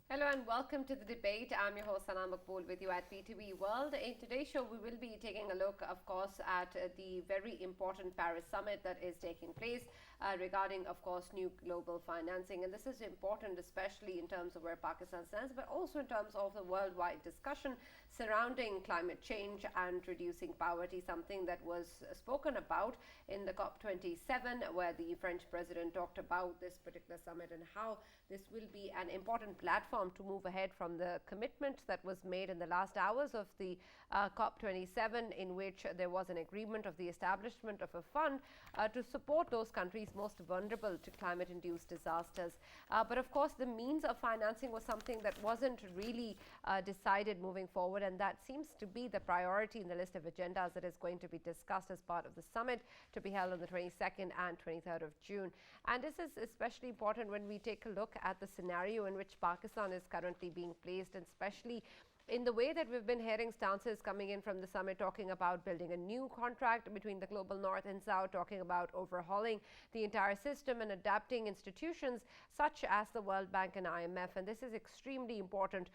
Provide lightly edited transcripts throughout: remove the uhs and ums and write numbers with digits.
Hello and welcome to the debate. I'm your host Sana Maqbool with you at PTV World. In today's show, we will be taking a look, of course, at the very important Paris summit that is taking place regarding, of course, new global financing. And this is important, especially in terms of where Pakistan stands, but also in terms of the worldwide discussion surrounding climate change and reducing poverty, something that was spoken about in the COP27, where the French president talked about this particular summit and how this will be an important platform to move ahead from the commitment that was made in the last hours of the COP27, in which there was an agreement of the establishment of a fund to support those countries most vulnerable to climate-induced disasters. But of course, the means of financing was something that wasn't really decided moving forward, and that seems to be the priority in the list of agendas that is going to be discussed as part of the summit to be held on the 22nd and 23rd of June. And this is especially important when we take a look at the scenario in which Pakistan is currently being placed, and especially in the way that we've been hearing stances coming in from the summit talking about building a new contract between the global north and south, talking about overhauling the entire system and adapting institutions such as the World Bank and IMF. And this is extremely important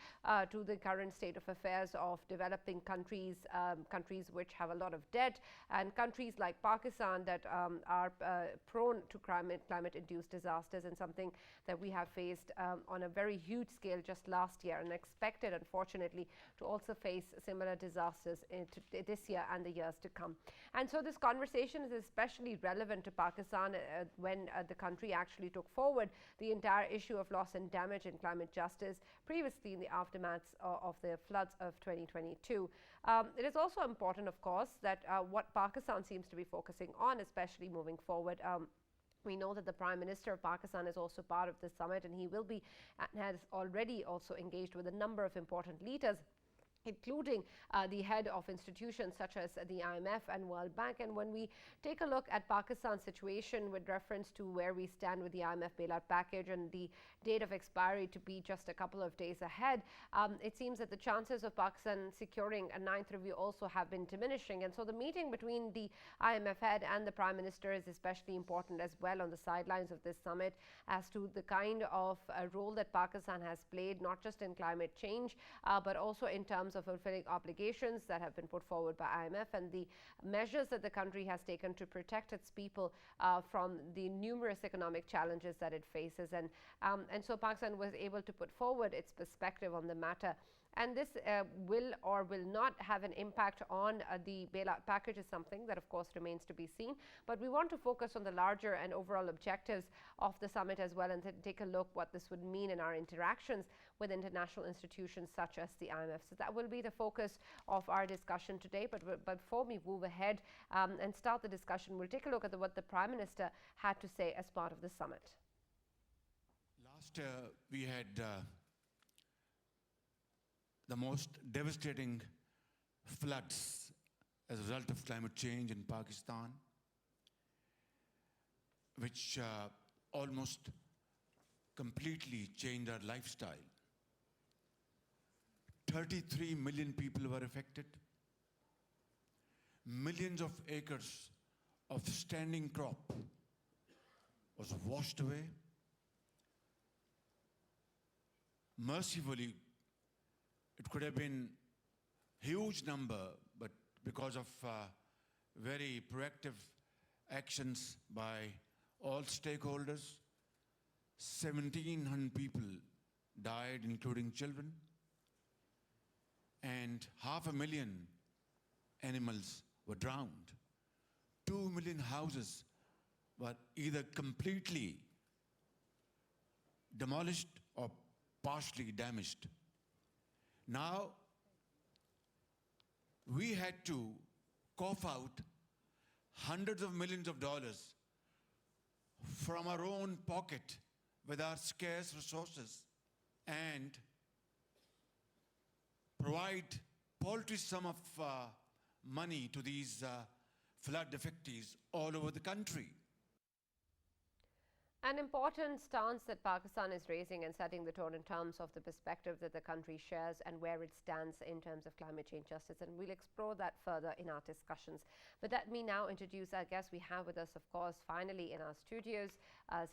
to the current state of affairs of developing countries, countries which have a lot of debt, and countries like Pakistan that are prone to climate-induced disasters, and something that we have faced on a very huge scale just last year, and expected, unfortunately, to also face similar disasters this year and the years to come. And so this conversation is especially relevant to Pakistan when the country actually took forward the entire issue of loss and damage and climate justice previously in the aftermath of the floods of 2022. It is also important, of course, that what Pakistan seems to be focusing on, especially moving forward, we know that the Prime Minister of Pakistan is also part of this summit, and he will be and has already also engaged with a number of important leaders, including the head of institutions such as the IMF and World Bank. And when we take a look at Pakistan's situation with reference to where we stand with the IMF bailout package and the date of expiry to be just a couple of days ahead, it seems that the chances of Pakistan securing a ninth review also have been diminishing. And so the meeting between the IMF head and the Prime Minister is especially important as well on the sidelines of this summit as to the kind of role that Pakistan has played, not just in climate change, but also in terms of fulfilling obligations that have been put forward by IMF, and the measures that the country has taken to protect its people from the numerous economic challenges that it faces. And so Pakistan was able to put forward its perspective on the matter. And this will or will not have an impact on the bailout package is something that, of course, remains to be seen. But we want to focus on the larger and overall objectives of the summit as well, and take a look what this would mean in our interactions with international institutions such as the IMF. So that will be the focus of our discussion today. But before we move ahead and start the discussion, we'll take a look at what the Prime Minister had to say as part of the summit. Last year, we had the most devastating floods as a result of climate change in Pakistan, which almost completely changed our lifestyle. 33 million people were affected. Millions of acres of standing crop was washed away. Mercifully, it could have been a huge number, but because of very proactive actions by all stakeholders, 1,700 people died, including children, and 500,000 animals were drowned. 2 million houses were either completely demolished or partially damaged. Now, we had to cough out hundreds of millions of dollars from our own pocket with our scarce resources and provide paltry sum of money to these flood affectees all over the country. An important stance that Pakistan is raising and setting the tone in terms of the perspective that the country shares and where it stands in terms of climate change justice. And we'll explore that further in our discussions. But let me now introduce our guest. We have with us, of course, finally in our studios,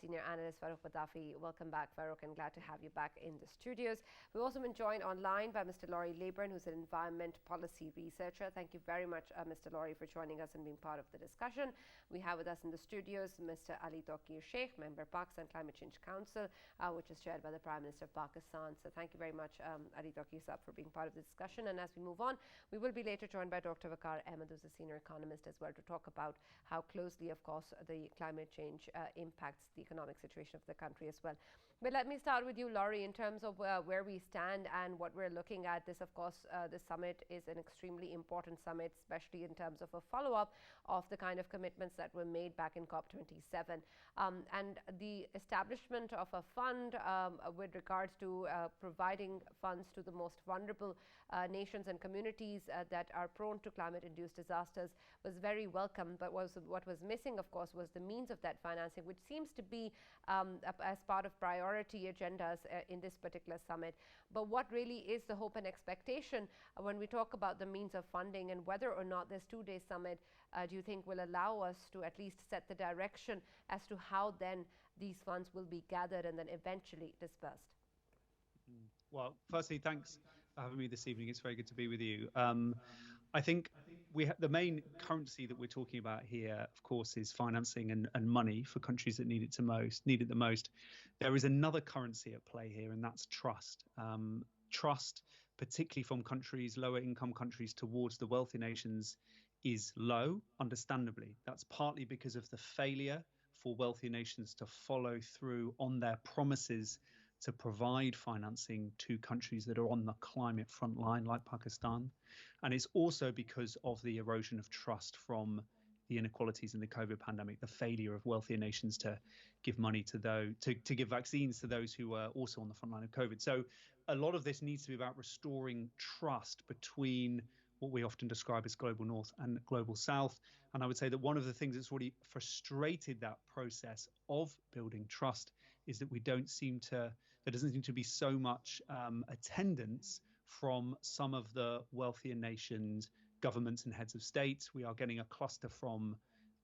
Senior Analyst Farrukh Pitafi. Welcome back, Farrukh, and glad to have you back in the studios. We've also been joined online by Mr. Laurie Laybourn, who's an environment policy researcher. Thank you very much, Mr. Laurie, for joining us and being part of the discussion. We have with us in the studios Mr. Ali Tauqeer, Sheikh, member Pakistan Climate Change Council, which is chaired by the Prime Minister of Pakistan. So thank you very much, Ali Tauqeer Sahab, for being part of the discussion. And as we move on, we will be later joined by Dr. Vaqar, Ahmed, who's a senior economist as well, to talk about how closely, of course, the climate change impacts the economic situation of the country as well. But let me start with you, Laurie, in terms of where we stand and what we're looking at. This, of course, this summit is an extremely important summit, especially in terms of a follow-up of the kind of commitments that were made back in COP27. And the establishment of a fund with regards to providing funds to the most vulnerable nations and communities that are prone to climate-induced disasters was very welcome. But what was missing, of course, was the means of that financing, which seems to be as part of priority agendas in this particular summit. But what really is the hope and expectation when we talk about the means of funding, and whether or not this two-day summit, do you think, will allow us to at least set the direction as to how then these funds will be gathered and then eventually dispersed? Well, firstly, thanks for having me this evening. It's very good to be with you. I think the main currency that we're talking about here, of course, is financing and money for countries that need it the most. There is another currency at play here, and that's trust. Trust, particularly from countries, lower income countries, towards the wealthy nations is low, understandably. That's partly because of the failure for wealthy nations to follow through on their promises to provide financing to countries that are on the climate front line, like Pakistan. And it's also because of the erosion of trust from the inequalities in the COVID pandemic, the failure of wealthier nations to give money to those, to give vaccines to those who were also on the front line of COVID. So a lot of this needs to be about restoring trust between what we often describe as global north and global south. And I would say that one of the things that's really frustrated that process of building trust is that there doesn't seem to be so much attendance from some of the wealthier nations, governments and heads of states. We are getting a cluster from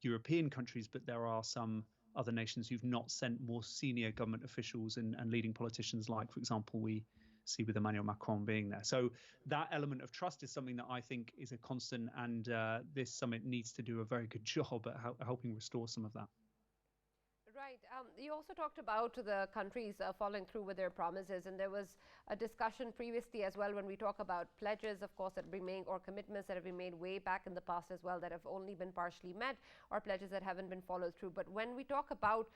European countries, but there are some other nations who've not sent more senior government officials and leading politicians, like, for example, we see with Emmanuel Macron being there. So that element of trust is something that I think is a constant, and this summit needs to do a very good job at helping restore some of that. Right. You also talked about the countries following through with their promises, and there was a discussion previously as well when we talk about pledges, of course, that have been made, or commitments that have been made way back in the past as well, that have only been partially met, or pledges that haven't been followed through. But when we talk about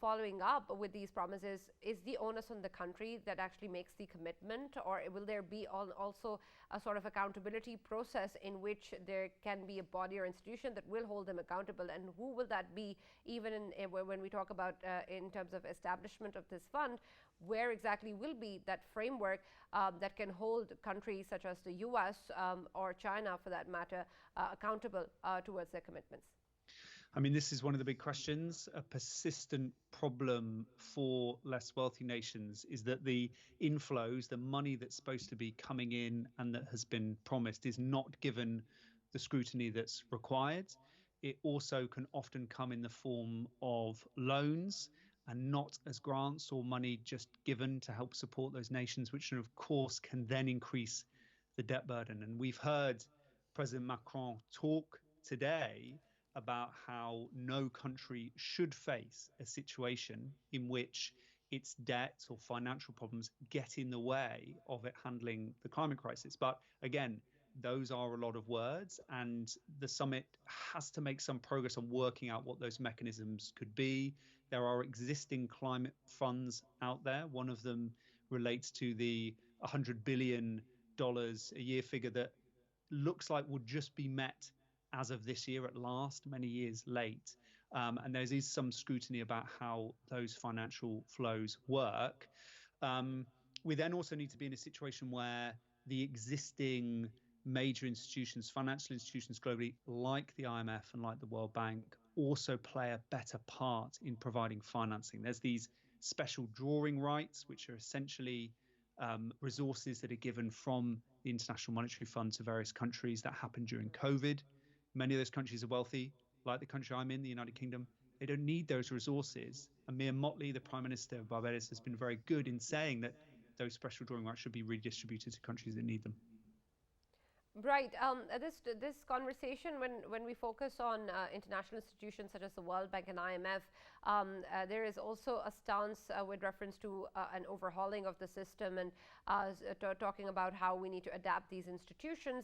following up with these promises, is the onus on the country that actually makes the commitment, or will there be also a sort of accountability process in which there can be a body or institution that will hold them accountable? And who will that be, even when we talk about in terms of establishment of this fund, where exactly will be that framework that can hold countries such as the US or China, for that matter, accountable towards their commitments? I mean, this is one of the big questions. A persistent problem for less wealthy nations is that the inflows, the money that's supposed to be coming in and that has been promised, is not given the scrutiny that's required. It also can often come in the form of loans and not as grants or money just given to help support those nations, which of course can then increase the debt burden. And we've heard President Macron talk today about how no country should face a situation in which its debt or financial problems get in the way of it handling the climate crisis. But again, those are a lot of words, and the summit has to make some progress on working out what those mechanisms could be. There are existing climate funds out there. One of them relates to the $100 billion a year figure that looks like would just be met as of this year at last, many years late. And there is some scrutiny about how those financial flows work. We then also need to be in a situation where the existing major institutions, financial institutions globally, like the IMF and like the World Bank, also play a better part in providing financing. There's these special drawing rights, which are essentially resources that are given from the International Monetary Fund to various countries. That happened during COVID. Many of those countries are wealthy, like the country I'm in, the United Kingdom. They don't need those resources And Mia Mottley, the Prime Minister of Barbados, has been very good in saying that those special drawing rights should be redistributed to countries that need them. Right. This conversation, when we focus on international institutions such as the World Bank and IMF, there is also a stance with reference to an overhauling of the system and talking about how we need to adapt these institutions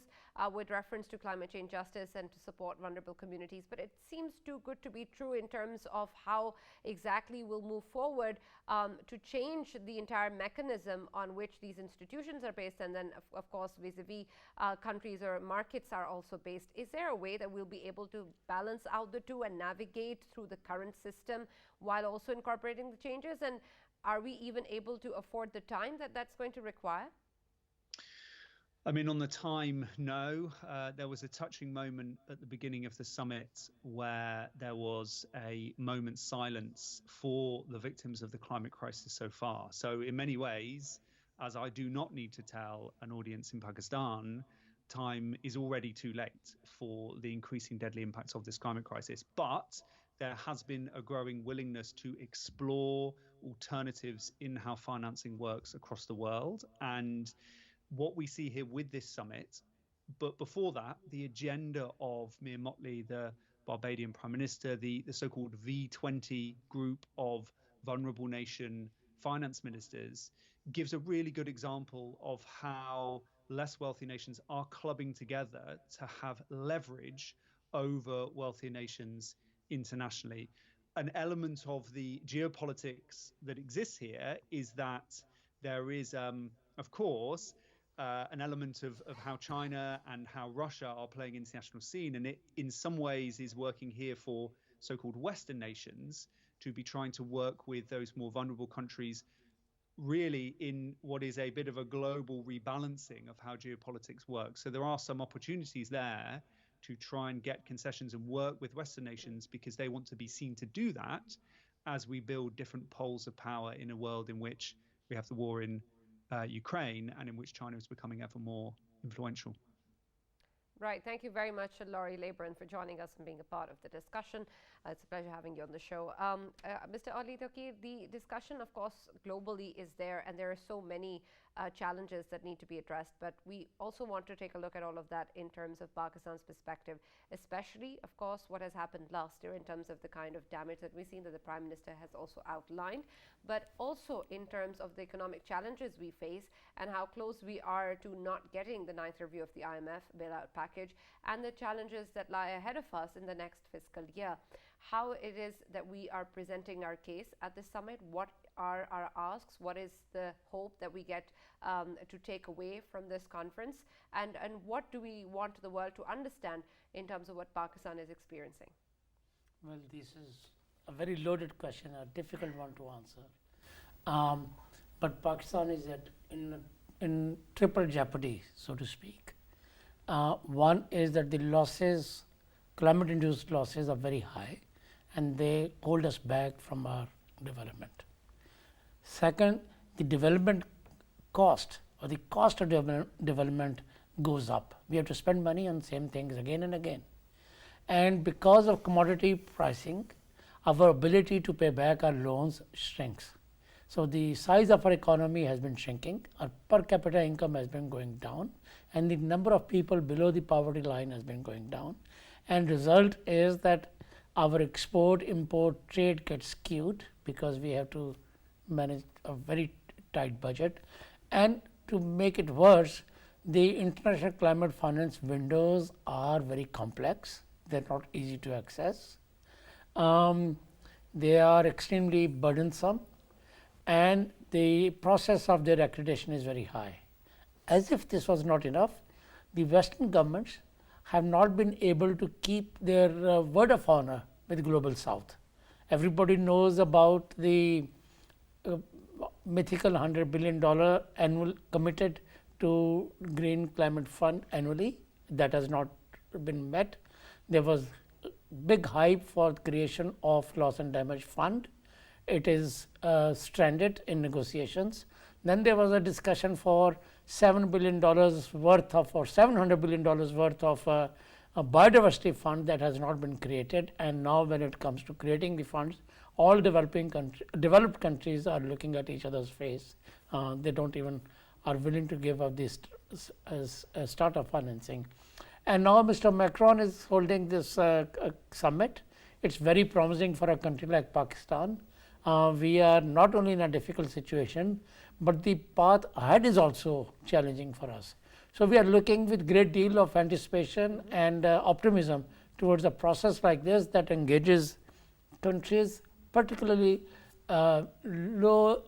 with reference to climate change justice and to support vulnerable communities. But it seems too good to be true in terms of how exactly we'll move forward to change the entire mechanism on which these institutions are based, and then of course vis-a-vis countries or markets are also based. Is there a way that we'll be able to balance out the two and navigate through the current system while also incorporating the changes? And are we even able to afford the time that that's going to require? I mean, on the time, no. There was a touching moment at the beginning of the summit where there was a moment's silence for the victims of the climate crisis so far. So in many ways, as I do not need to tell an audience in Pakistan, time is already too late for the increasing deadly impacts of this climate crisis. But there has been a growing willingness to explore alternatives in how financing works across the world. And what we see here with this summit, but before that, the agenda of Mia Mottley, the Barbadian Prime Minister, the so-called V20 group of vulnerable nation finance ministers, gives a really good example of how less wealthy nations are clubbing together to have leverage over wealthier nations internationally. An element of the geopolitics that exists here is that there is, of course, an element of how China and how Russia are playing international scene, and it in some ways is working here for so-called Western nations to be trying to work with those more vulnerable countries, really in what is a bit of a global rebalancing of how geopolitics works. So there are some opportunities there to try and get concessions and work with Western nations because they want to be seen to do that as we build different poles of power in a world in which we have the war in Ukraine and in which China is becoming ever more influential. Right. Thank you very much, Laurie Laybourn, for joining us and being a part of the discussion. It's a pleasure having you on the show. Mr. Ali Tauqeer, the discussion, of course, globally is there, and there are so many challenges that need to be addressed. But we also want to take a look at all of that in terms of Pakistan's perspective, especially, of course, what has happened last year in terms of the kind of damage that we've seen that the Prime Minister has also outlined, but also in terms of the economic challenges we face and how close we are to not getting the ninth review of the IMF bailout package and the challenges that lie ahead of us in the next fiscal year. How it is that we are presenting our case at this summit, what are our asks, what is the hope that we get to take away from this conference, and what do we want the world to understand in terms of what Pakistan is experiencing? Well, this is a very loaded question, a difficult one to answer. But Pakistan is in triple jeopardy, so to speak. One is that the losses, climate-induced losses, are very high, and they hold us back from our development. Second, the development cost or the cost of development goes up. We have to spend money on same things again and again. And because of commodity pricing, our ability to pay back our loans shrinks. So the size of our economy has been shrinking, our per capita income has been going down, and the number of people below the poverty line has been going down. And result is that our export-import trade gets skewed because we have to manage a very tight budget. And to make it worse, the international climate finance windows are very complex. They're not easy to access. They are extremely burdensome, and the process of their accreditation is very high. As if this was not enough, the Western governments have not been able to keep their word of honor with the Global South. Everybody knows about the mythical $100 billion annual committed to Green Climate Fund annually. That has not been met. There was big hype for creation of loss and damage fund. It is stranded in negotiations. Then there was a discussion for $7 billion worth of, or $700 billion worth of a biodiversity fund that has not been created. And now when it comes to creating the funds, all developed countries are looking at each other's face. They don't even are willing to give up this as startup financing. And now Mr. Macron is holding this summit. It's very promising for a country like Pakistan. We are not only in a difficult situation, but the path ahead is also challenging for us. So we are looking with great deal of anticipation and optimism towards a process like this that engages countries, particularly low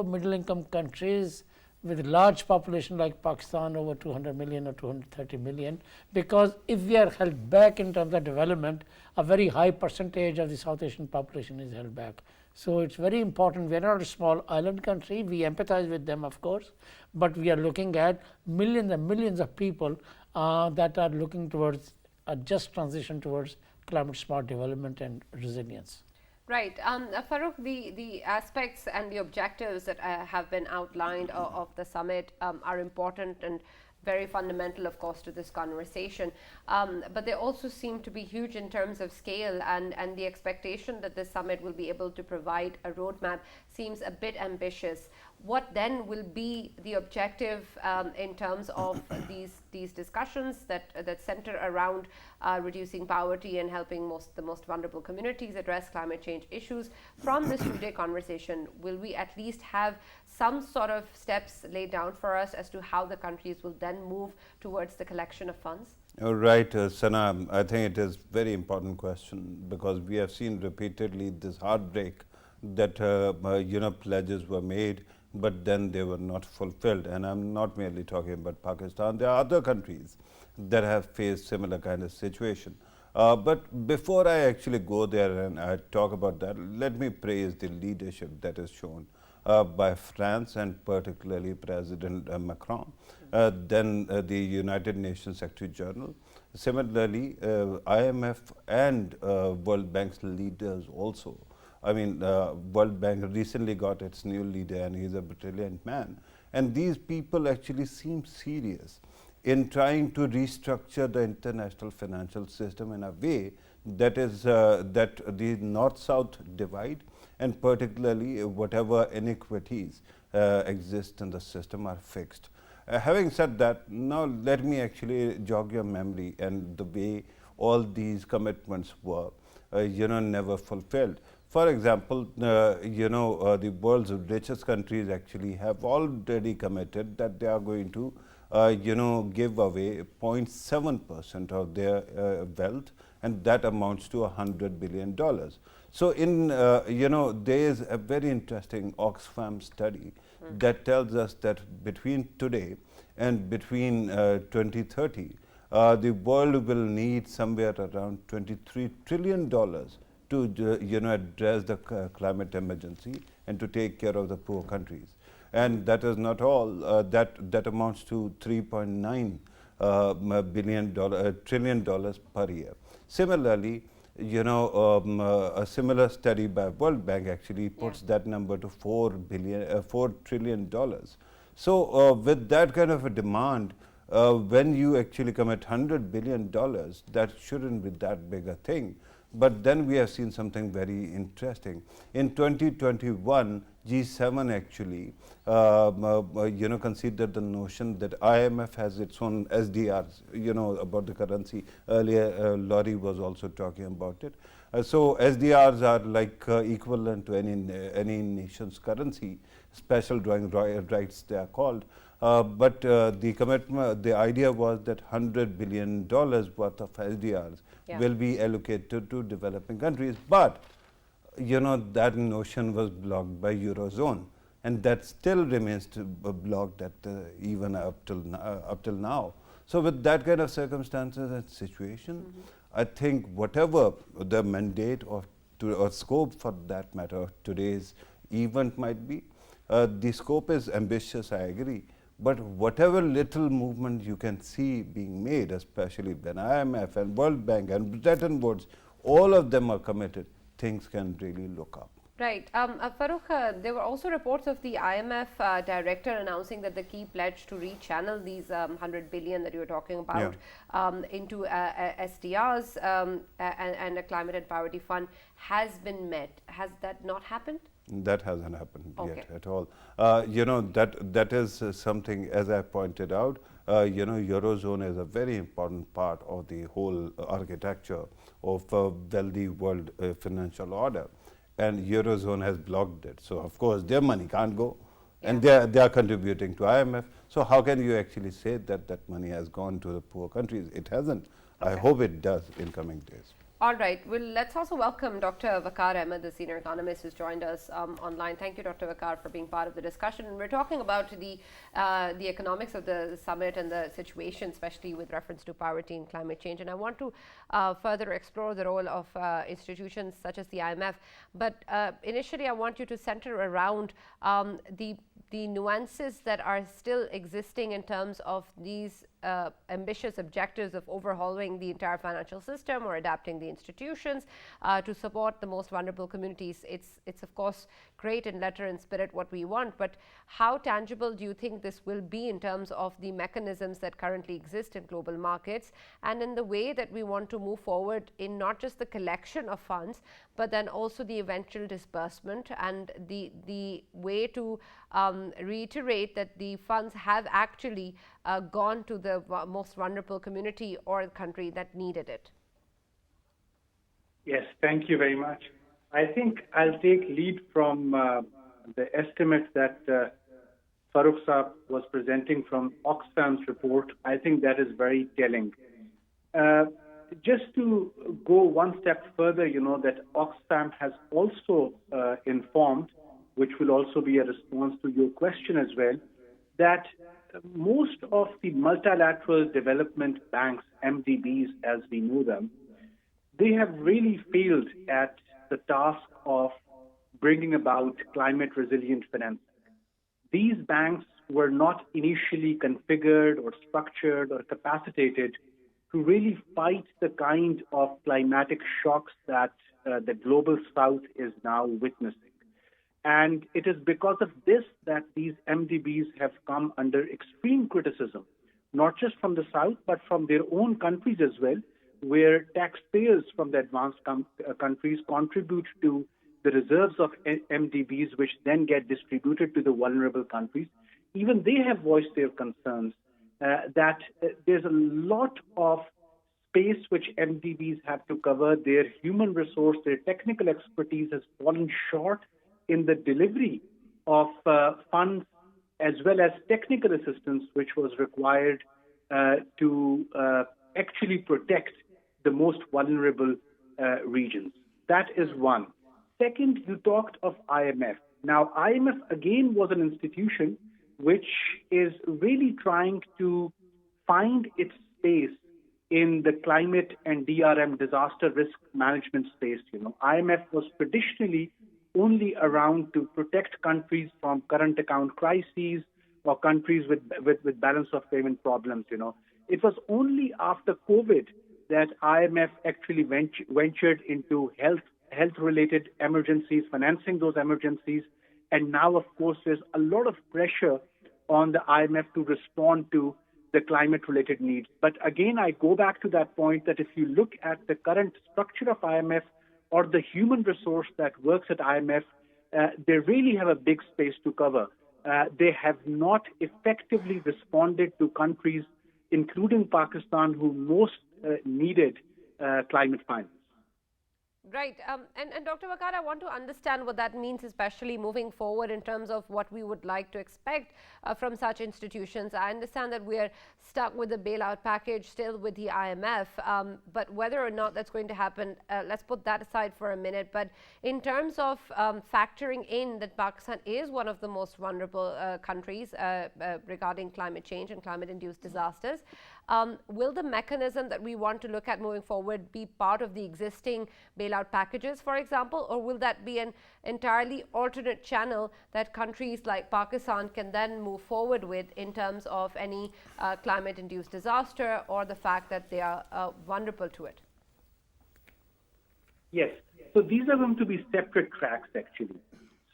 middle income countries with large population like Pakistan, over 200 million or 230 million, because if we are held back in terms of development, a very high percentage of the South Asian population is held back. So it's very important. We are not a small island country. We empathize with them, of course, but we are looking at millions and millions of people that are looking towards a just transition towards climate smart development and resilience. Right. Farrukh, the aspects and the objectives that have been outlined of the summit are important and very fundamental, of course, to this conversation. But they also seem to be huge in terms of scale, and the expectation that this summit will be able to provide a roadmap seems a bit ambitious. What then will be the objective in terms of these discussions that center around reducing poverty and helping the most vulnerable communities address climate change issues? From this two-day conversation, will we at least have some sort of steps laid down for us as to how the countries will then move towards the collection of funds? Right, Sana, I think it is very important question, because we have seen repeatedly this heartbreak that pledges were made, but then they were not fulfilled. And I'm not merely talking about Pakistan. There are other countries that have faced similar kind of situation. But before I actually go there and I talk about that, let me praise the leadership that is shown by France and particularly President Macron, then the United Nations Secretary General. Similarly, IMF and World Bank's leaders also. I mean, World Bank recently got its new leader, and he's a brilliant man. And these people actually seem serious in trying to restructure the international financial system in a way that is that the North-South divide and particularly whatever inequities exist in the system are fixed. Having said that, now let me actually jog your memory and the way all these commitments were, never fulfilled. For example, the world's richest countries actually have already committed that they are going to, give away 0.7% of their wealth, and that amounts to $100 billion. So, there is a very interesting Oxfam study that tells us that between today and between 2030, the world will need somewhere around $23 trillion to address the climate emergency and to take care of the poor countries. And that is not all. That amounts to $3.9 trillion per year. Similarly, a similar study by World Bank actually puts that number to $4 trillion. So with that kind of a demand, when you actually commit $100 billion, that shouldn't be that big a thing. But then we have seen something very interesting. In 2021, G7 actually considered the notion that IMF has its own SDRs, about the currency. Earlier, Laurie was also talking about it. So SDRs are like equivalent to any nation's currency, special drawing rights they are called. But the commitment, the idea was that $100 billion worth of SDRs will be allocated to developing countries. But that notion was blocked by Eurozone, and that still remains blocked at even up till now. So with that kind of circumstances and situation, I think whatever the mandate or scope for that matter of today's event might be, the scope is ambitious, I agree. But whatever little movement you can see being made, especially when IMF and World Bank and Bretton Woods, all of them are committed, things can really look up. Right. Farrukh, there were also reports of the IMF director announcing that the key pledge to rechannel these 100 billion that you were talking about into SDRs and a climate and priority fund has been met. Has that not happened? That hasn't happened Okay. yet at all. That is something, as I pointed out, Eurozone is a very important part of the whole architecture of a wealthy world financial order. And Eurozone has blocked it. So, of course, their money can't go. And they are contributing to IMF. So, how can you actually say that that money has gone to the poor countries? It hasn't. Okay. I hope it does in coming days. All right. Well, let's also welcome Dr. Vaqar Ahmed, the senior economist who's joined us online. Thank you, Dr. Vaqar, for being part of the discussion. And we're talking about the economics of the summit and the situation, especially with reference to poverty and climate change. And I want to further explore the role of institutions such as the IMF. But initially, I want you to center around the nuances that are still existing in terms of these ambitious objectives of overhauling the entire financial system or adapting the institutions to support the most vulnerable communities. It's of course great in letter and spirit what we want, but how tangible do you think this will be in terms of the mechanisms that currently exist in global markets and in the way that we want to move forward in not just the collection of funds, but then also the eventual disbursement and the way to reiterate that the funds have actually gone to the most vulnerable community or country that needed it? Yes, thank you very much. I think I'll take lead from the estimate that Farrukh Saab was presenting from Oxfam's report. I think that is very telling. Just to go one step further, that Oxfam has also informed, which will also be a response to your question as well, that most of the multilateral development banks, MDBs as we know them, they have really failed at the task of bringing about climate resilient financing. These banks were not initially configured or structured or capacitated to really fight the kind of climatic shocks that the global south is now witnessing. And it is because of this that these MDBs have come under extreme criticism, not just from the south, but from their own countries as well, where taxpayers from the advanced countries contribute to the reserves of MDBs, which then get distributed to the vulnerable countries. Even they have voiced their concerns that there's a lot of space which MDBs have to cover. Their human resource, their technical expertise has fallen short in the delivery of funds as well as technical assistance, which was required to actually protect the most vulnerable regions. That is one. Second, you talked of IMF. Now, IMF again was an institution which is really trying to find its space in the climate and DRM, disaster risk management space. IMF was traditionally only around to protect countries from current account crises or countries with balance of payment problems. It was only after COVID that IMF actually ventured into health-related emergencies, financing those emergencies. And now, of course, there's a lot of pressure on the IMF to respond to the climate-related needs. But again, I go back to that point that if you look at the current structure of IMF or the human resource that works at IMF, they really have a big space to cover. They have not effectively responded to countries, including Pakistan, who most needed climate finance. Right. And Dr. Vaqar, I want to understand what that means, especially moving forward in terms of what we would like to expect from such institutions. I understand that we are stuck with the bailout package still with the IMF, but whether or not that's going to happen, let's put that aside for a minute. But in terms of factoring in that Pakistan is one of the most vulnerable countries regarding climate change and climate-induced disasters, will the mechanism that we want to look at moving forward be part of the existing bailout packages, for example, or will that be an entirely alternate channel that countries like Pakistan can then move forward with in terms of any climate-induced disaster or the fact that they are vulnerable to it? Yes. So these are going to be separate tracks, actually.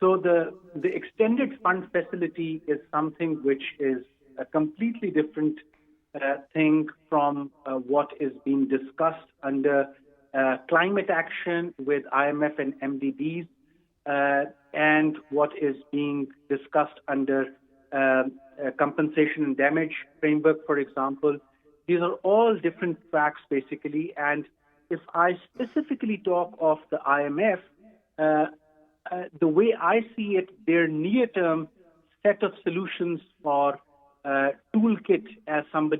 So the extended fund facility is something which is a completely different thing from what is being discussed under climate action with IMF and MDBs, and what is being discussed under compensation and damage framework, for example. These are all different tracks, basically. And if I specifically talk of the IMF, the way I see it, their near-term set of solutions or toolkit, as some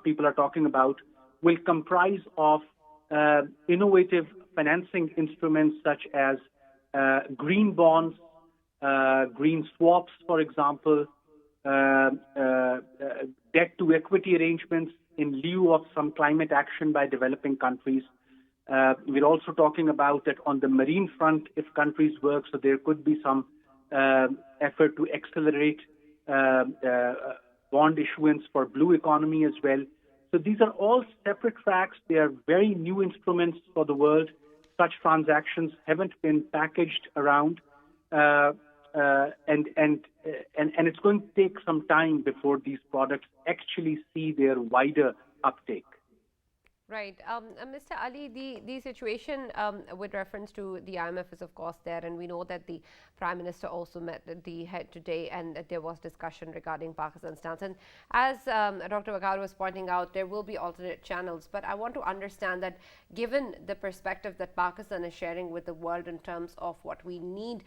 people are talking about, will comprise of innovative financing instruments such as green bonds, green swaps, for example, debt-to-equity arrangements in lieu of some climate action by developing countries. We're also talking about that on the marine front, if countries work, so there could be some effort to accelerate bond issuance for blue economy as well. So these are all separate tracks. They are very new instruments for the world. Such transactions haven't been packaged around, and it's going to take some time before these products actually see their wider uptake. Right. Mr. Ali, the situation with reference to the IMF is of course there, and we know that the Prime Minister also met the head today, and that there was discussion regarding Pakistan's stance. And as Dr. Vaqar was pointing out, there will be alternate channels, but I want to understand that given the perspective that Pakistan is sharing with the world in terms of what we need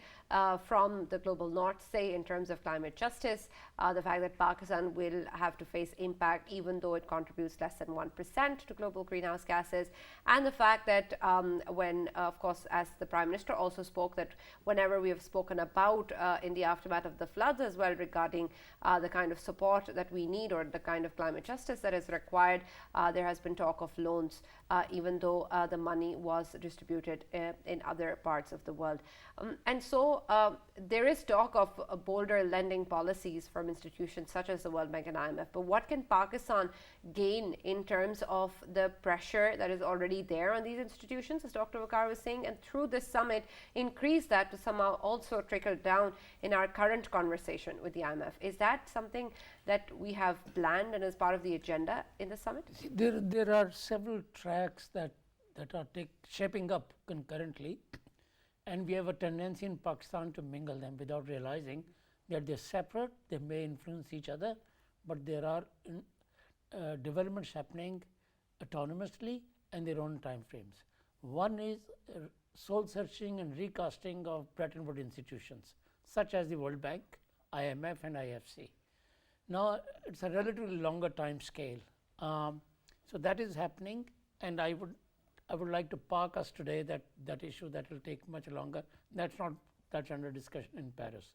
from the global north, say in terms of climate justice, the fact that Pakistan will have to face impact even though it contributes less than 1% to global greenhouse gases, and the fact that when, of course, as the Prime Minister also spoke, that whenever we have spoken about in the aftermath of the floods as well regarding the kind of support that we need or the kind of climate justice that is required, there has been talk of loans, even though the money was distributed in other parts of the world. And so there is talk of bolder lending policies from institutions such as the World Bank and IMF. But what can Pakistan gain in terms of the pressure that is already there on these institutions, as Dr. Vaqar was saying, and through this summit increase that to somehow also trickle down in our current conversation with the IMF? Is that something that we have planned and as part of the agenda in the summit? There are several tracks that are shaping up concurrently, and we have a tendency in Pakistan to mingle them without realizing that they're separate. They may influence each other, but there are developments happening autonomously and their own time frames. One is soul searching and recasting of Bretton Woods institutions such as the World Bank, IMF and IFC. Now it's a relatively longer time scale, so that is happening, and I would like to park us today that issue that will take much longer. That's under discussion in Paris.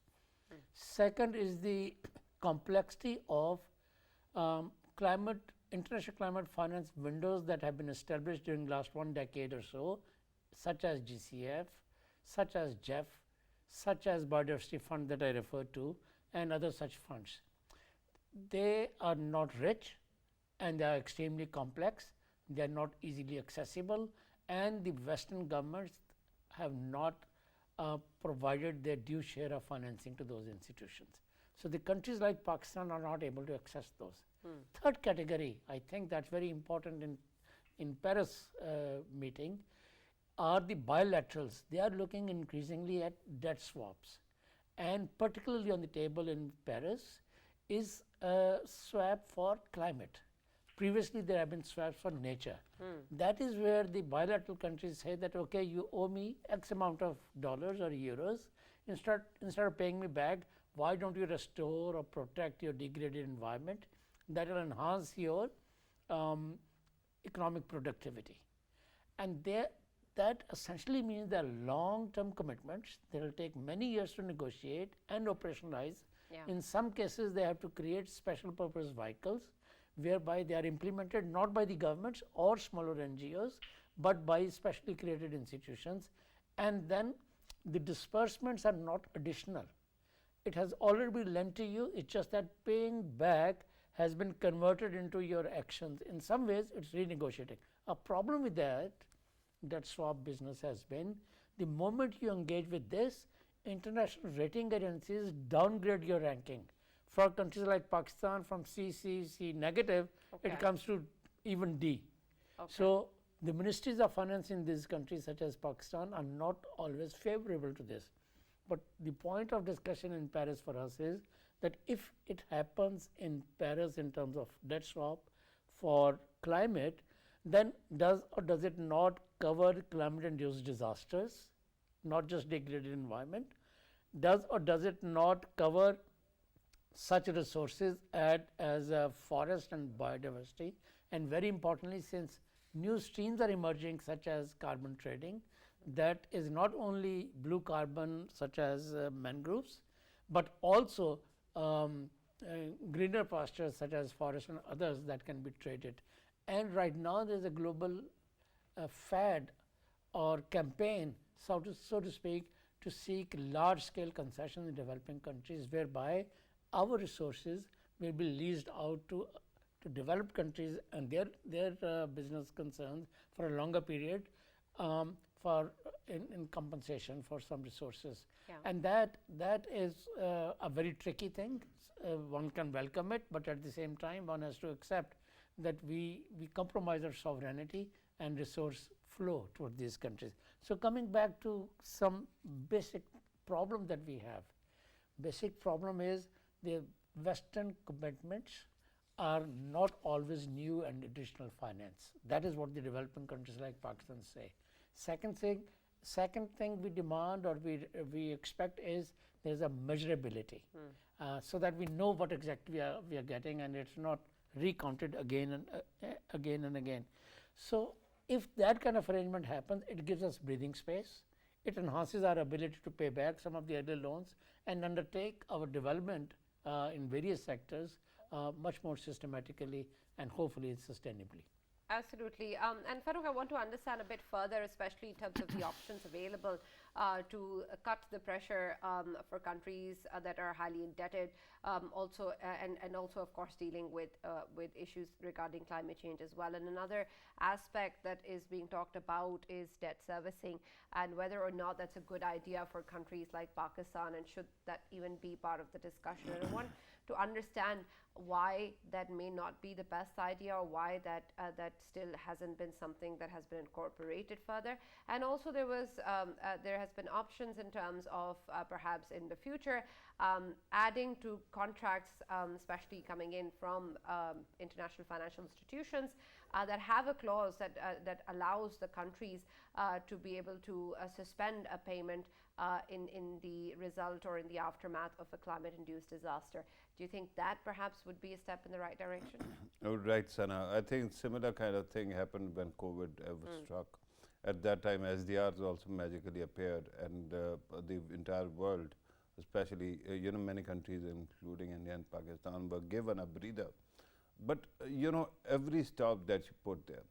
Second is the complexity of international climate finance windows that have been established during the last 1 decade or so, such as GCF, such as JEF, such as Biodiversity Fund that I referred to, and other such funds. They are not rich, and they are extremely complex. They are not easily accessible, and the Western governments have not provided their due share of financing to those institutions. So the countries like Pakistan are not able to access those. Third category, I think that's very important in Paris meeting, are the bilaterals. They are looking increasingly at debt swaps, and particularly on the table in Paris is a swap for climate. Previously there have been swaps for nature. That is where the bilateral countries say that, okay, you owe me X amount of dollars or euros, instead of paying me back, why don't you restore or protect your degraded environment? That will enhance your economic productivity. And that essentially means there are long-term commitments. They will take many years to negotiate and operationalize. Yeah. In some cases, they have to create special purpose vehicles whereby they are implemented not by the governments or smaller NGOs, but by specially created institutions. And then the disbursements are not additional. It has already been lent to you. It's just that paying back has been converted into your actions. In some ways, it's renegotiating. A problem with that debt swap business has been. The moment you engage with this, international rating agencies downgrade your ranking. For countries like Pakistan, from C negative, it comes to even D. So the ministries of finance in these countries such as Pakistan are not always favorable to this. But the point of discussion in Paris for us is that if it happens in Paris in terms of debt swap for climate, then does or does it not cover climate induced disasters, not just degraded environment? Does or does it not cover such resources as forest and biodiversity? And very importantly, since new streams are emerging such as carbon trading, that is not only blue carbon such as mangroves, but also greener pastures such as forest and others that can be traded. And right now there is a global fad or campaign, so to speak, to seek large scale concessions in developing countries, whereby our resources will be leased out to developed countries and their business concerns for a longer period for in compensation for some resources. And that is a very tricky thing. One can welcome it, but at the same time one has to accept that we compromise our sovereignty and resource flow toward these countries. So coming back to some basic problem that we have, basic problem is the Western commitments are not always new and additional finance. That is what the developing countries like Pakistan say. Second thing we demand or we expect is there is a measurability, so that we know what exactly we are getting and it's not recounted again and again. So if that kind of arrangement happens, it gives us breathing space. It enhances our ability to pay back some of the other loans and undertake our development in various sectors much more systematically and hopefully sustainably. Absolutely. And Farrukh, I want to understand a bit further, especially in terms of the options available to cut the pressure for countries that are highly indebted, also and also, of course, dealing with issues regarding climate change as well. And another aspect that is being talked about is debt servicing and whether or not that's a good idea for countries like Pakistan, and should that even be part of the discussion. And I want to understand why that may not be the best idea, or why that still hasn't been something that has been incorporated further. And also there has been options in terms of perhaps in the future adding to contracts, especially coming in from international financial institutions that have a clause that allows the countries to be able to suspend a payment in the result or in the aftermath of a climate-induced disaster. Do you think that perhaps would be a step in the right direction? Oh, right, Sana. I think similar kind of thing happened when COVID struck. At that time, SDRs also magically appeared, and the entire world, especially many countries, including India and Pakistan, were given a breather. But every stop that you put there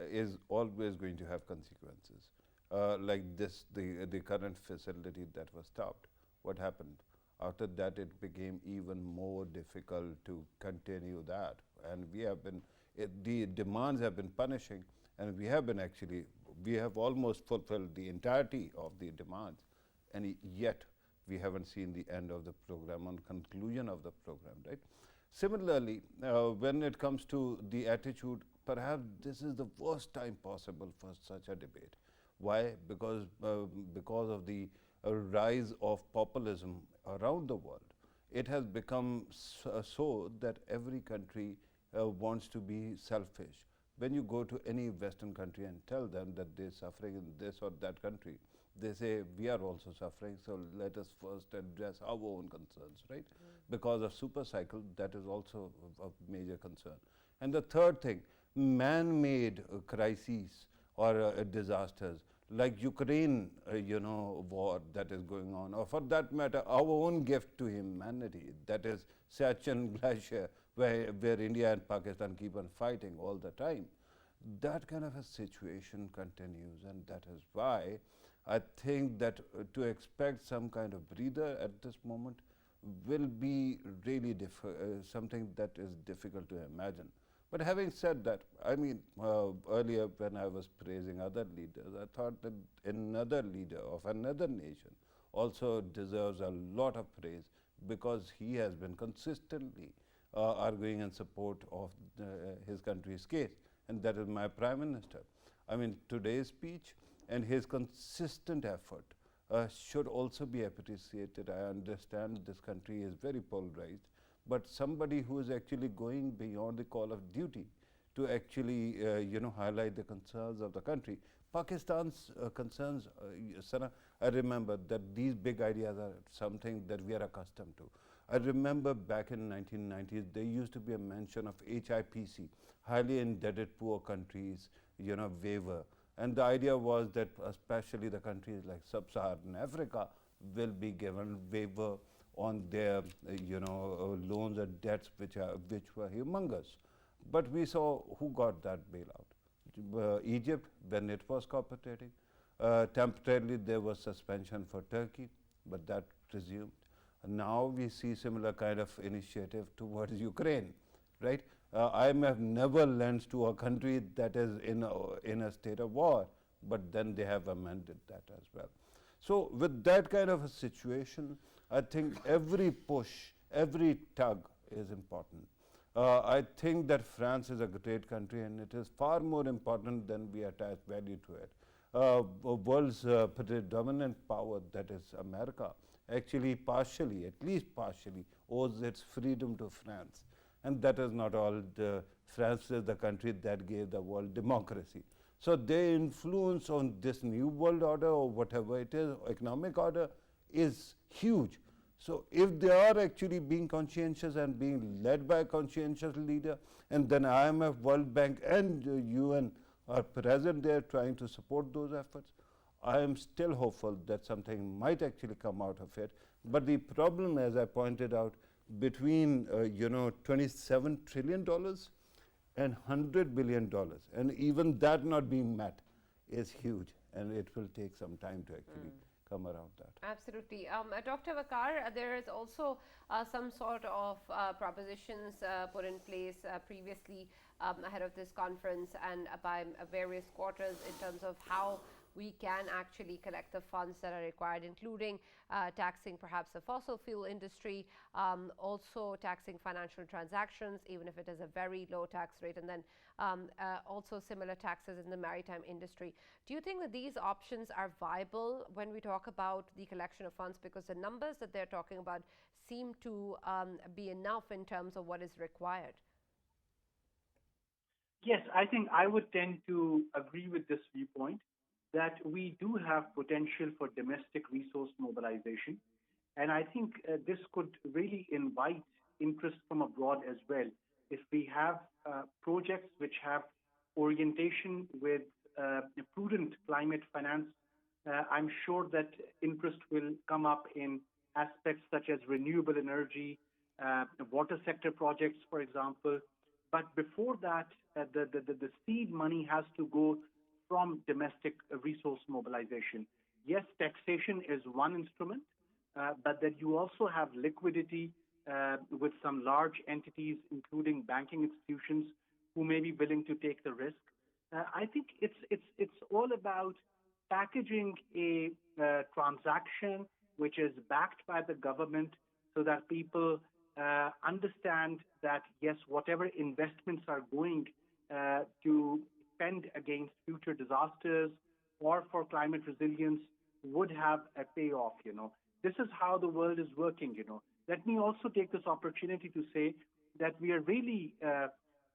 is always going to have consequences. Like this, the current facility that was stopped. What happened? After that, it became even more difficult to continue that. And we have been, the demands have been punishing, and we have almost fulfilled the entirety of the demands, and yet we haven't seen the end of the program and conclusion of the program, right? Similarly, when it comes to the attitude, perhaps this is the worst time possible for such a debate. Why? Because of the rise of populism around the world. It has become so that every country wants to be selfish. When you go to any Western country and tell them that they're suffering in this or that country, they say, we are also suffering, so let us first address our own concerns, right? Because of super cycle, that is also a major concern. And the third thing, man-made crises or disasters, like Ukraine, war that is going on, or for that matter, our own gift to humanity, that is Siachen Glacier, where India and Pakistan keep on fighting all the time. That kind of a situation continues, and that is why I think that to expect some kind of breather at this moment will be really something that is difficult to imagine. But having said that, I mean, earlier when I was praising other leaders, I thought that another leader of another nation also deserves a lot of praise because he has been consistently arguing in support of his country's case, and that is my Prime Minister. I mean, today's speech and his consistent effort should also be appreciated. I understand this country is very polarized, but somebody who is actually going beyond the call of duty to actually highlight the concerns of the country. Pakistan's concerns, Sana, I remember that these big ideas are something that we are accustomed to. I remember back in 1990s, there used to be a mention of HIPC, highly indebted poor countries, waiver. And the idea was that especially the countries like sub-Saharan Africa will be given waiver on their loans and debts which were humongous. But we saw who got that bailout. Egypt, when it was cooperating. Temporarily there was suspension for Turkey, but that resumed. Now we see similar kind of initiative towards Ukraine, right? IMF never lends to a country that is in a state of war, but then they have amended that as well. So with that kind of a situation, I think every push, every tug is important. I think that France is a great country and it is far more important than we attach value to it. World's predominant power, that is America, actually partially, at least partially, owes its freedom to France. And that is not all. France is the country that gave the world democracy. So their influence on this new world order or whatever it is, economic order, is huge. So if they are actually being conscientious and being led by a conscientious leader, and then IMF, World Bank and UN are present there trying to support those efforts, I am still hopeful that something might actually come out of it. But the problem, as I pointed out, between $27 trillion and $100 billion, and even that not being met, is huge, and it will take some time to actually come around that. Absolutely. Dr. Vaqar, there is also some sort of propositions put in place previously ahead of this conference and by various quarters in terms of how we can actually collect the funds that are required, including taxing perhaps the fossil fuel industry, also taxing financial transactions, even if it is a very low tax rate, and then also similar taxes in the maritime industry. Do you think that these options are viable when we talk about the collection of funds? Because the numbers that they're talking about seem to be enough in terms of what is required. Yes, I think I would tend to agree with this viewpoint that we do have potential for domestic resource mobilization. And I think this could really invite interest from abroad as well. If we have projects which have orientation with prudent climate finance, I'm sure that interest will come up in aspects such as renewable energy, water sector projects, for example. But before that, the seed money has to go from domestic resource mobilization. Yes, taxation is one instrument, but that you also have liquidity with some large entities, including banking institutions, who may be willing to take the risk. I think it's all about packaging a transaction which is backed by the government, so that people understand that yes, whatever investments are going to spend against future disasters or for climate resilience would have a payoff. This is how the world is working. Let me also take this opportunity to say that we are really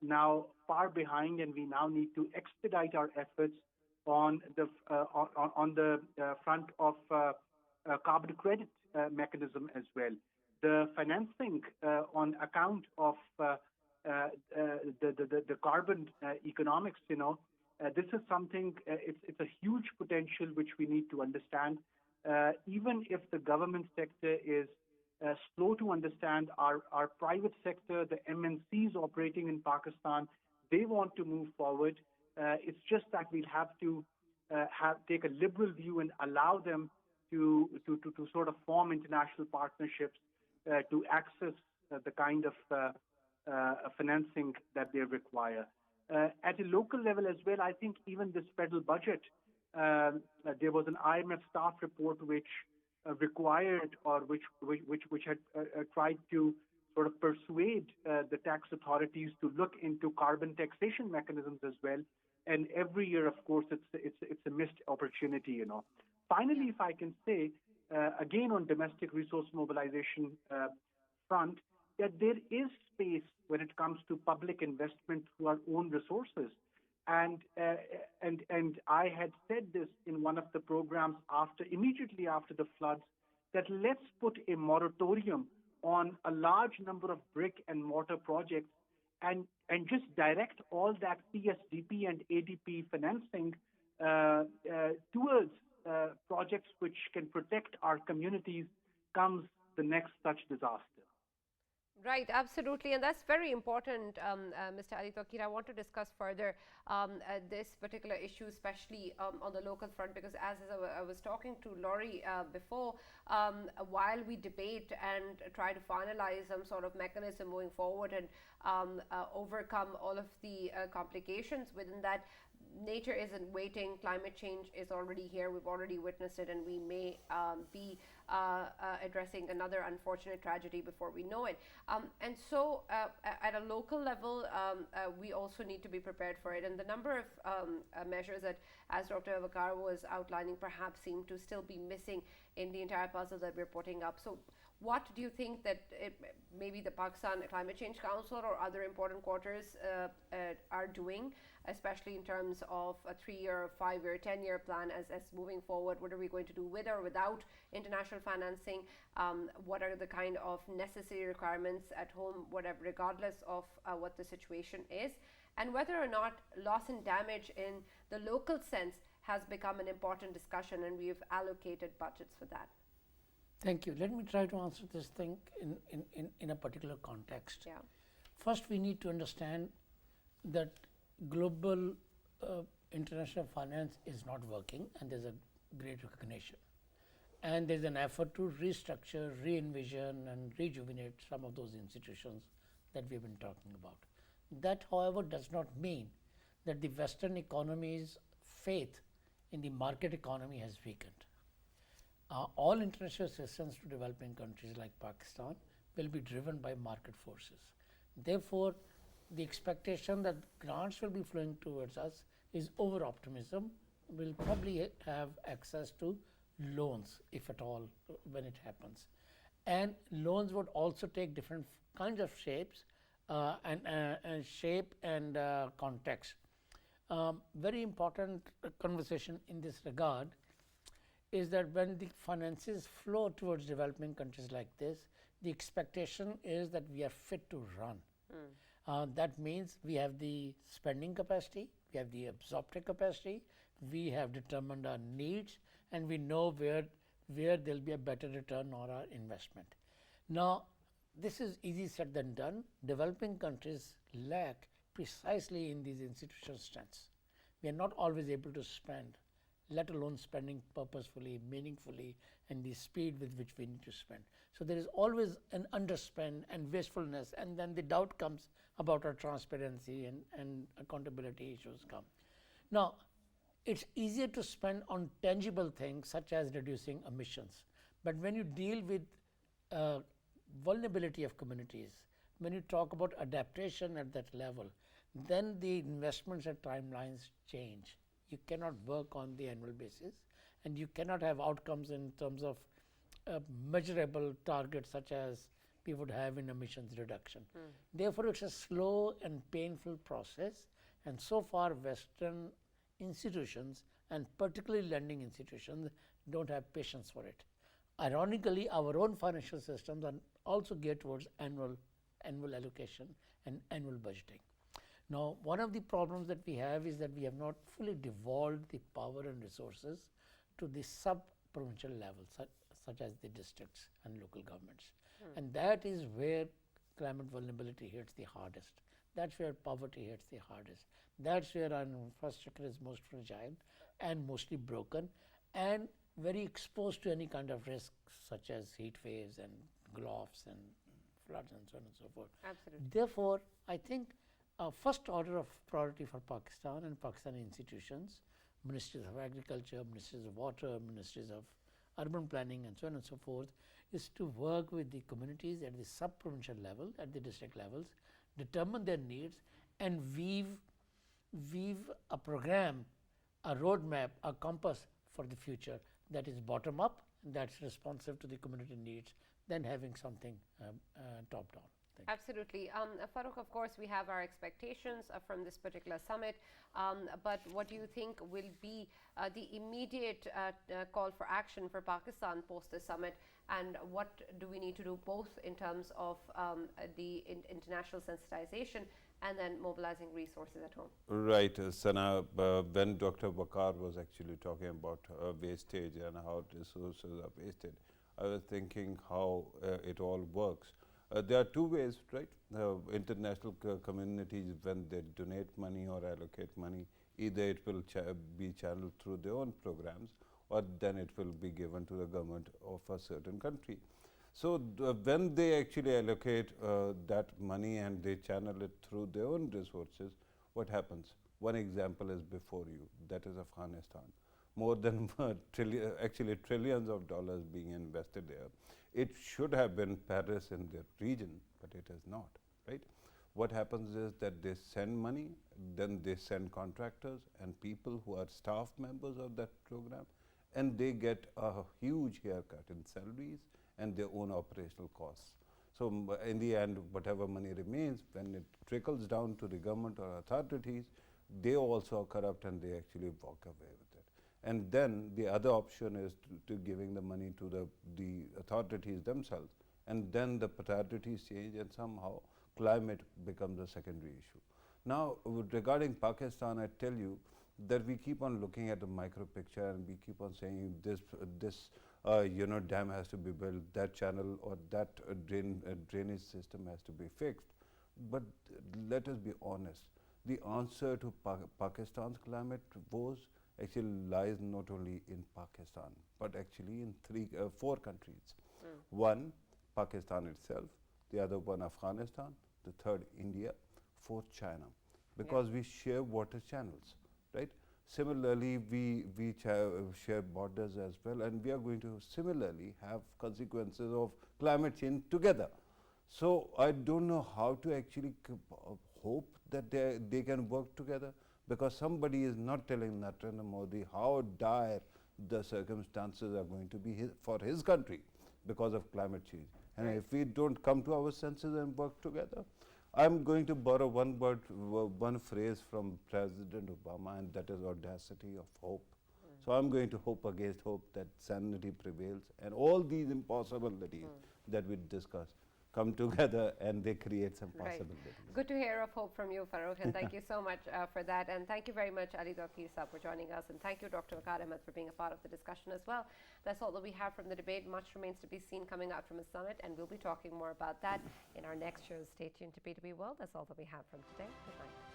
now far behind, and we now need to expedite our efforts on the front of carbon credit mechanism as well. The financing on account of the carbon economics, this is something, it's a huge potential which we need to understand. Even if the government sector is slow to understand, our private sector, the MNCs operating in Pakistan, they want to move forward. It's just that we'll have to take a liberal view and allow them to sort of form international partnerships to access the kind of financing that they require. At a local level as well, I think even this federal budget, there was an IMF staff report which required or which had tried to sort of persuade the tax authorities to look into carbon taxation mechanisms as well. And every year, of course, it's a missed opportunity, you know. Finally, if I can say, again on domestic resource mobilization front, that there is space when it comes to public investment through our own resources. And I had said this in one of the programs immediately after the floods, that let's put a moratorium on a large number of brick and mortar projects and just direct all that CSDP and ADP financing towards projects which can protect our communities comes the next such disaster. Right, absolutely, and that's very important, Mr. Ali Tauqeer. I want to discuss further this particular issue, especially on the local front, because as I was talking to Laurie before, while we debate and try to finalize some sort of mechanism moving forward and overcome all of the complications within that, nature isn't waiting. Climate change is already here. We've already witnessed it, and we may be addressing another unfortunate tragedy before we know it. And so at a local level, we also need to be prepared for it. And the number of measures that, as Dr. Vaqar was outlining, perhaps seem to still be missing in the entire puzzle that we're putting up. So what do you think that maybe the Pakistan Climate Change Council or other important quarters are doing, especially in terms of a 3-year, 5-year, 10-year plan as moving forward? What are we going to do with or without international financing? What are the kind of necessary requirements at home, whatever, regardless of what the situation is? And whether or not loss and damage in the local sense has become an important discussion, and we've allocated budgets for that. Thank you. Let me try to answer this thing in a particular context. Yeah. First, we need to understand that global international finance is not working, and there's a great recognition. And there's an effort to restructure, re-envision, and rejuvenate some of those institutions that we've been talking about. That, however, does not mean that the Western economy's faith in the market economy has weakened. All international assistance to developing countries like Pakistan will be driven by market forces. Therefore, the expectation that grants will be flowing towards us is over-optimism. We'll probably have access to loans, if at all, when it happens. And loans would also take different kinds of shapes and shape and context. Very important conversation in this regard is that when the finances flow towards developing countries like this, the expectation is that we are fit to run. That means we have the spending capacity, we have the absorptive capacity, we have determined our needs, and we know where there'll be a better return on our investment. Now, this is easy said than done. Developing countries lack precisely in these institutional strengths. We are not always able to spend, let alone spending purposefully, meaningfully, and the speed with which we need to spend. So there is always an underspend and wastefulness, and then the doubt comes about our transparency and accountability issues come. Now, it's easier to spend on tangible things such as reducing emissions. But when you deal with vulnerability of communities, when you talk about adaptation at that level, then the investments and timelines change. You cannot work on the annual basis, and you cannot have outcomes in terms of measurable targets such as we would have in emissions reduction. Therefore, it's a slow and painful process, and so far Western institutions, and particularly lending institutions, don't have patience for it. Ironically, our own financial systems are also geared towards annual allocation and annual budgeting. Now, one of the problems that we have is that we have not fully devolved the power and resources to the sub-provincial levels, such as the districts and local governments. And that is where climate vulnerability hits the hardest. That's where poverty hits the hardest. That's where our infrastructure is most fragile and mostly broken and very exposed to any kind of risk, such as heat waves and gulfs and floods and so on and so forth. Absolutely. Therefore, I think first order of priority for Pakistan and Pakistani institutions, ministries of agriculture, ministries of water, ministries of urban planning and so on and so forth, is to work with the communities at the sub-provincial level, at the district levels, determine their needs and weave a program, a roadmap, a compass for the future that is bottom up, that's responsive to the community needs, than having something top down. Absolutely. Farrukh, of course, we have our expectations from this particular summit, but what do you think will be the immediate call for action for Pakistan post the summit, and what do we need to do both in terms of the international sensitization and then mobilizing resources at home? Right, Sana, when Dr. Vaqar was actually talking about wastage and how resources are wasted, I was thinking how it all works. There are two ways, right? International communities, when they donate money or allocate money, either it will be channeled through their own programs, or then it will be given to the government of a certain country. So when they actually allocate that money and they channel it through their own resources, what happens? One example is before you, that is Afghanistan. More than actually trillions of dollars being invested there. It should have been Paris in the region, but it is not, right? What happens is that they send money, then they send contractors and people who are staff members of that program, and they get a huge haircut in salaries and their own operational costs. So in the end, whatever money remains, when it trickles down to the government or authorities, they also are corrupt and they actually walk away with it. And then the other option is to giving the money to the authorities themselves, and then the priorities change and somehow climate becomes a secondary issue. Now, regarding Pakistan, I tell you that we keep on looking at the micro picture and we keep on saying this dam has to be built, that channel or that drainage system has to be fixed. But let us be honest, the answer to Pakistan's climate woes actually lies not only in Pakistan, but actually in four countries. One, Pakistan itself, the other one, Afghanistan, the third, India, fourth, China, because we share water channels, right? Similarly, we share borders as well, and we are going to similarly have consequences of climate change together. So I don't know how to actually hope that they can work together, because somebody is not telling Narendra Modi how dire the circumstances are going to be for his country because of climate change. And if we don't come to our senses and work together, I'm going to borrow one phrase from President Obama, and that is audacity of hope. So I'm going to hope against hope that sanity prevails, and all these impossibilities that we discuss come together and they create some possibilities. Good to hear of hope from you, Farrukh, and thank you so much for that. And thank you very much, Ali Tauqeer for joining us, and thank you, Dr. Vaqar Ahmed, for being a part of the discussion as well. That's all that we have from the debate. Much remains to be seen coming out from the summit, and we'll be talking more about that in our next show. Stay tuned to P2P World. That's all that we have from today. Good night.